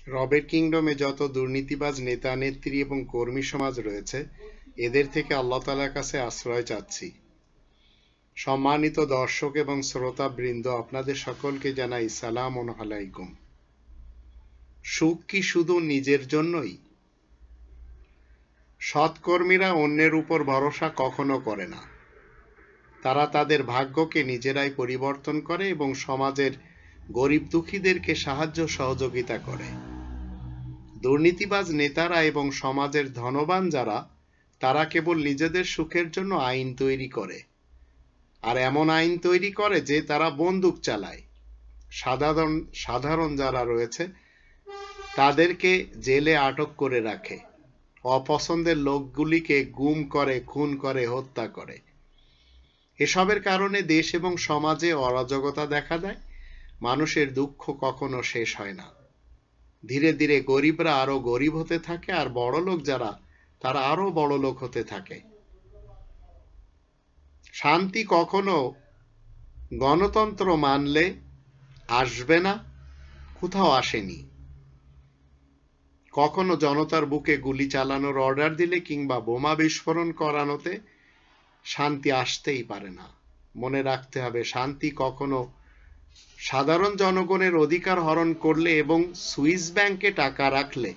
রবের কিংডমে যত দুর্নীতিবাজ নেতা নেত্রী এবং কর্মী সমাজ রয়েছে, এদের থেকে আল্লাহ তাআলার কাছে আশ্রয় চাচ্ছি। সম্মানিত দর্শক এবং শ্রোতাবৃন্দ, আপনাদের সকলকে জানাই সালামুন আলাইকুম। সুখ কি শুধু নিজের জন্যই? সৎকর্মীরা অন্যের উপর ভরসা কখনো করে না। তারা তাদের ভাগ্যকে নিজেরাই পরিবর্তন করে এবং সমাজের গরিব দুঃখীদেরকে সাহায্য সহযোগিতা করে। দুর্নীতিবাজ নেতারা এবং সমাজের ধনবান যারা, তারা কেবল নিজেদের সুখের জন্য আইন তৈরি করে, আর এমন আইন তৈরি করে যে তারা বন্দুক চালায়। সাধারণ যারা রয়েছে তাদেরকে জেলে আটক করে রাখে, অপছন্দের লোকগুলিকে গুম করে, খুন করে, হত্যা করে। এসবের কারণে দেশ এবং সমাজে অরাজকতা দেখা দেয়। মানুষের দুঃখ কখনো শেষ হয় না। ধীরে ধীরে গরিবরা আরো গরিব হতে থাকে, আর বড়লোক যারা, তারা আরো বড়লোক হতে থাকে। শান্তি কখনো গণতন্ত্র মানলে আসবে না, কোথাও আসেনি। কখনো জনতার বুকে গুলি চালানোর অর্ডার দিলে কিংবা বোমা বিস্ফোরণ করানোতে শান্তি আসতেই পারে না। মনে রাখতে হবে, শান্তি কখনো সাধারণ জনগণের অধিকার হরণ করলে এবং সুইস ব্যাংকে টাকা রাখলে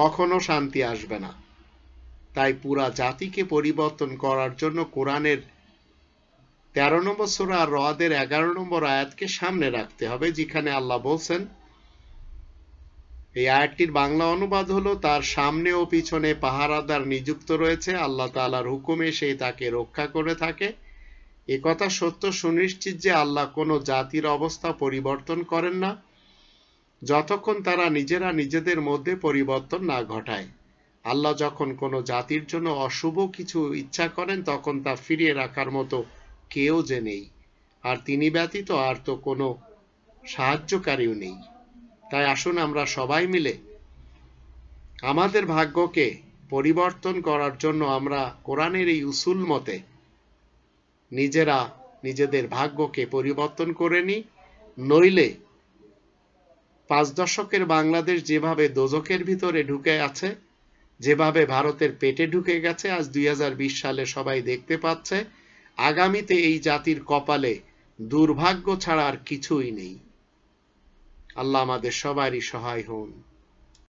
কখনো শান্তি আসবে না। তাই পুরা জাতিকে পরিবর্তন করার জন্য কোরআনের 13 নম্বর সূরা আর-রদের 11 নম্বর আয়াতকে সামনে রাখতে হবে, যেখানে আল্লাহ বলছেন, এই আয়াতটির বাংলা অনুবাদ হলো, তার সামনে ও পিছনে পাহারাদার নিযুক্ত রয়েছে, আল্লাহ তাআলার হুকুমে সে তাকে রক্ষা করে থাকে। একথা সত্য সুনিশ্চিত যে আল্লাহ কোনো জাতির অবস্থা পরিবর্তন করেন না যতক্ষণ তারা নিজেরা নিজেদের মধ্যে পরিবর্তন না ঘটায়। আল্লাহ যখন কোনো জাতির জন্য অশুভ কিছু ইচ্ছা করেন, তখন তা ফিরিয়ে রাখার মতো কেউ যে নেই, আর তিনি ব্যতীত আর তো কোনো সাহায্যকারীও নেই। তাই আসুন আমরা সবাই মিলে আমাদের ভাগ্যকে পরিবর্তন করার জন্য আমরা কোরআনের এই উসুল মতে নিজেরা নিজেদের ভাগ্যকে পরিবর্তন করে নিই। নইলে 5 দশকের বাংলাদেশ যেভাবে দোজখের ভিতরে ঢুকে আছে, যেভাবে ভারতের পেটে ঢুকে গেছে, আজ 2020 সালে সবাই দেখতে পাচ্ছে, আগামীতে এই জাতির কপালে দুর্ভাগ্য ছাড়া আর কিছুই নেই। আল্লাহ আমাদের সবারই সহায় হন।